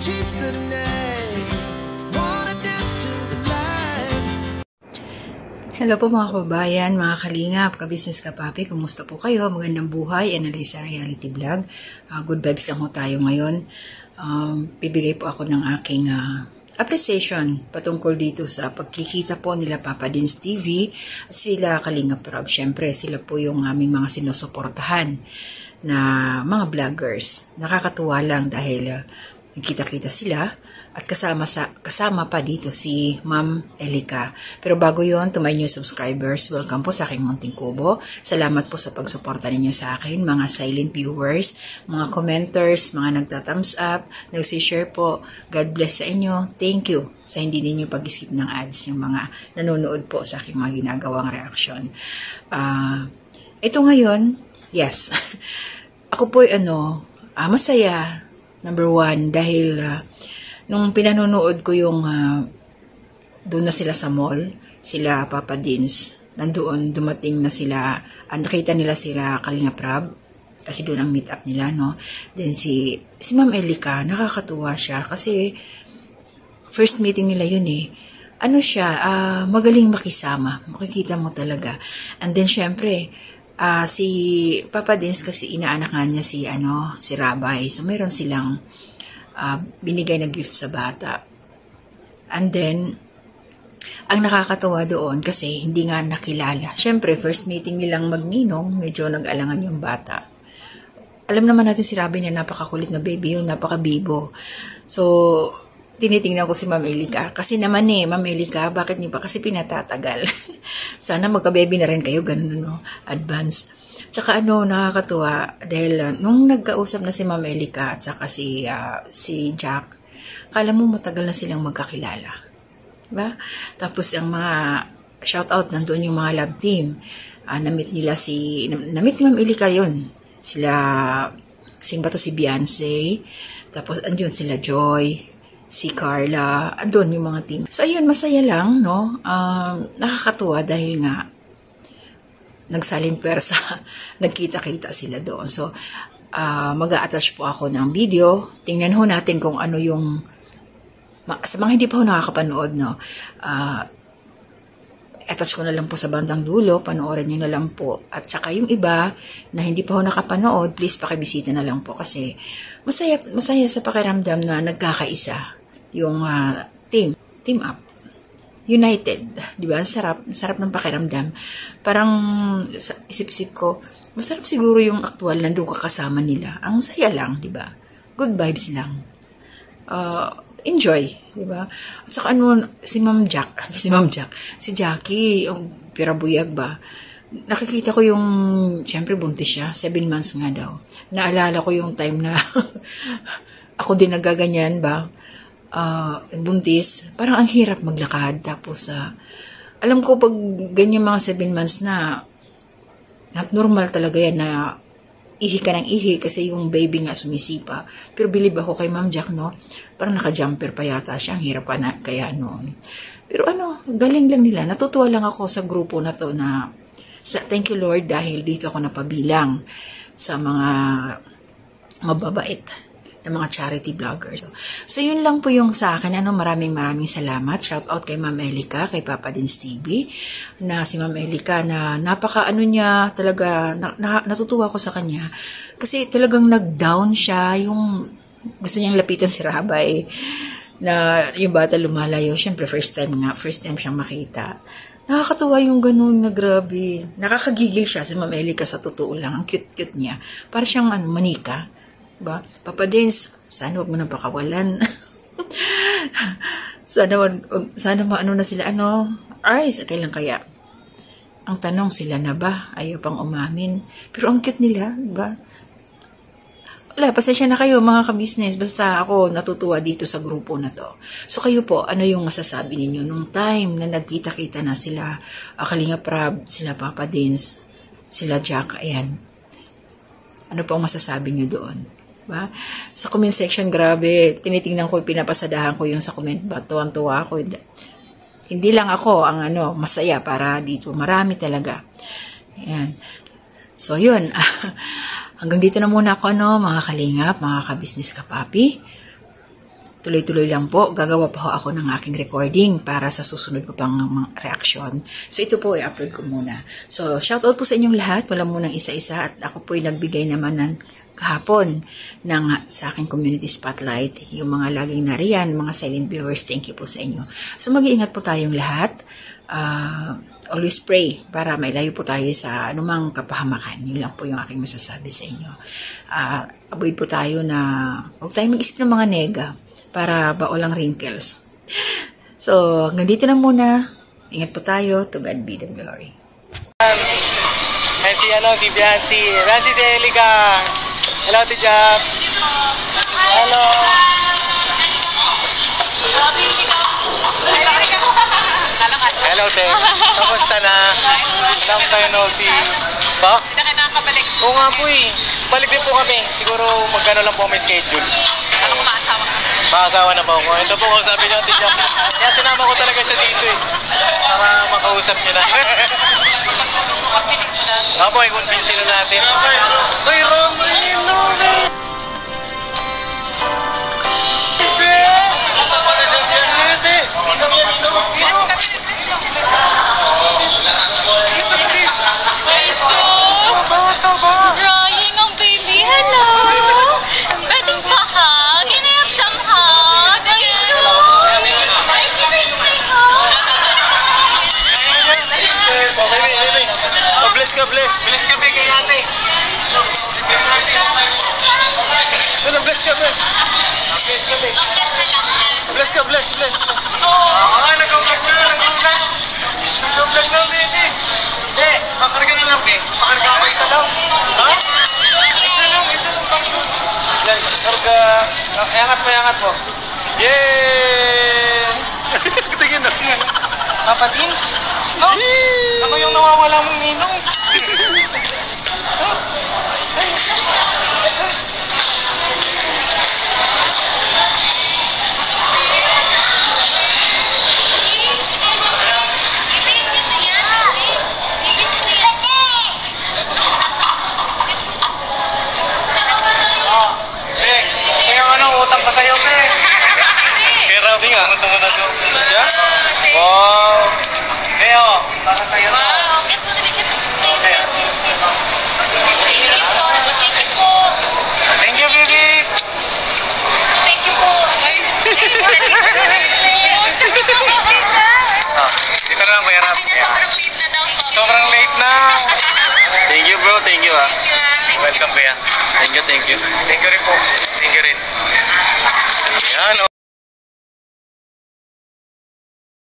chase the night, wanna dance to the light. Hello po mga kababayan, mga kalingap, kabisnes kapapi, kumusta po kayo? Magandang buhay, Analisa Reality Vlog. Good vibes lang po tayo ngayon. Bibigay po ako ng aking appreciation patungkol dito sa pagkikita po nila Papa Dins TV at sila Kalingap Rob. Syempre, sila po yung aming mga sinusuportahan na mga vloggers. Nakakatuwa lang dahil nagkita-kita sila at kasama pa dito si Ma'am Elica. Pero bago yon, to my new subscribers, welcome po sa aking munting kubo. Salamat po sa pagsuporta ninyo sa akin, mga silent viewers, mga commenters, mga nagta-thumbs up, nagsishare po. God bless sa inyo. Thank you sa hindi ninyo pag-skip ng ads, yung mga nanonood po sa aking mga ginagawang reaction. Ito ngayon, yes, ako po masaya, number one, dahil nung pinanonood ko yung doon na sila sa mall, sila Papa Dins, nandoon dumating na sila, nakita nila sila Kalingap Rob, kasi doon ang meet up nila, no? Then si Ma'am Elica, nakakatuwa siya, kasi first meeting nila yun magaling makisama, makikita mo talaga. And then syempre, si Papa Dins kasi inaanak nga niya si Rabay, so meron silang binigay na gift sa bata. And then, ang nakakatawa doon kasi hindi nga nakilala. Siyempre, first meeting nilang magninong, medyo nag-alangan yung bata. Alam naman natin si Rabay na napakakulit na baby yun, napakabibo. So, tinitingnan ko si Ma'am Elica. Kasi naman Ma'am Elica, bakit niyo ba? Kasi pinatatagal. Sana magka-baby na rin kayo, ganun, advance. Tsaka nakakatuwa dahil nung nagkausap na si Ma'am Elica at saka si Jack, kala mo matagal na silang magkakilala. Diba? Tapos ang mga shoutout, nandun yung mga love team. Na-meet ni Ma'am Elica yun. Si Beyonce, tapos andun sila Joy, si Carla, andun yung mga team. So ayun, masaya lang, no? Nakakatuwa dahil nga nagsaling pwersa, nagkita-kita sila doon. So, mag-a-attach po ako ng video. Tingnan ho natin kung ano yung, sa mga hindi pa ho nakakapanood, no? Attach ko na lang po sa bandang dulo, panoorin nyo na lang po. At saka yung iba na hindi pa ho nakapanood, please pakibisita na lang po kasi masaya sa pakiramdam na nagkakaisa yung team up. United, di ba? Sarap ng pakiramdam. Parang sa isip-isip ko, masarap siguro yung actual nandun ka kasama nila. Ang saya lang, di ba? Good vibes lang. Enjoy, di ba? At saka si Jackie, yung pirabuyag ba? Nakikita ko yung, syempre buntis siya, 7 months nga daw. Naalala ko yung time na ako din nagaganyan ba? Buntis, parang ang hirap maglakad. Tapos, alam ko pag ganyan mga 7 months na, not normal talaga yan na ihi ka ng ihi kasi yung baby nga sumisipa. Pero believe ako kay Ma'am Jack, no? Parang naka-jumper pa yata siya. Ang hirap pa na kaya noon. Pero galing lang nila. Natutuwa lang ako sa grupo na to na, thank you Lord dahil dito ako napabilang sa mga mababait ng mga charity vloggers. So, yun lang po yung sa akin. Maraming salamat. Shout out kay Ma'am Elica, kay Papa Dins TV, na si Ma'am Elica na niya talaga, natutuwa ko sa kanya. Kasi talagang nag-down siya, yung gusto niyang lapitan si Rabay, na yung bata lumalayo. Siyempre, first time siyang makita. Nakakatuwa yung ganun na grabe. Nakakagigil siya si Ma'am Elica sa totoo lang. Ang cute-cute niya. Para siyang manika. Ba? Papa Dins, sana wag mo nang pakawalan. sana na sila, kailan kaya? Ang tanong, sila na ba? Ayaw pang umamin. Pero ang cute nila, ba? Wala, pasensya na kayo mga kabisnes, basta ako natutuwa dito sa grupo na to. So kayo po, ano yung masasabi ninyo nung time na nagkita-kita na sila Kalingap Rob, sila Papa Dins, sila Jack, ayan. Ano po ang masasabi nyo doon? Ba? Sa comment section, grabe, tinitingnan ko, pinapasadahan ko yung sa comment ba, tuwang-tuwa ako. Hindi lang ako ang masaya para dito. Marami talaga. Ayan. So, yun. Hanggang dito na muna ako, mga kalingap, mga kabisnes kapapi. tuloy-tuloy lang po. Gagawa pa ho ako ng aking recording para sa susunod ko pang mga reaksyon. So ito po, i-upload ko muna. So shoutout po sa inyong lahat. Wala munang isa-isa at ako po ay nagbigay naman ng kahapon ng sa aking community spotlight. Yung mga laging nariyan, mga silent viewers, thank you po sa inyo. So mag-iingat po tayong lahat. Always pray para mailayo po tayo sa anumang kapahamakan. Yun lang po yung aking masasabi sa inyo. Avoid po tayo na huwag tayong mag-isip ng mga nega para walang wrinkles. So, hanggang dito na muna. Ingat po tayo. To God be the glory. And si Biancy. Biancy si Elica. Hello, Tijab. Hello. Hello, Te. Kamusta na? Alam kayo no si... Pa? Hindi na kailangan kabalik. Oo nga po eh. Balik din po kami. Siguro magkano lang po may schedule. Alam ko maasawa ka. Maasawa na po ako. Ito po kausapin niyo, Ate Jack. Kaya sinama ko talaga siya dito eh. Para makausap niyo na. Pagpilis mo na. Nga po, i-convince na natin. Uy, Romino! Drying ang baby. Hello. Pwedeng pa hug? Can I have some hug? Oh, baby. Oh, bless ka, bless. Bless ka, kay ate. Ano, bless ka, bless. Bless ka, bless. Bless ka, bless. Nag-vlog na. Nag-vlog na, baby. Hindi, pakarga na lang, babe. Pakarga ako isa lang. Ha? Isa lang. Yan, karga. Iangat mo. Yay! Tingin na. Papa Dins? No? Ako yung nawawala mong ninong. Utang pa kayo, pe. Kaya Rabi nga, utang mo na to. Yeah? Wow. Kaya, para sa'yo to. Wow, get mo na dikit. Thank you, baby. Thank you po. Dito na lang, Kuya Rab. Sabi niya sobrang late na daw to. Sobrang late na. Thank you, bro. Thank you, ah. Thank you. Welcome, Kuya. Thank you. Thank you rin po. Thank you rin.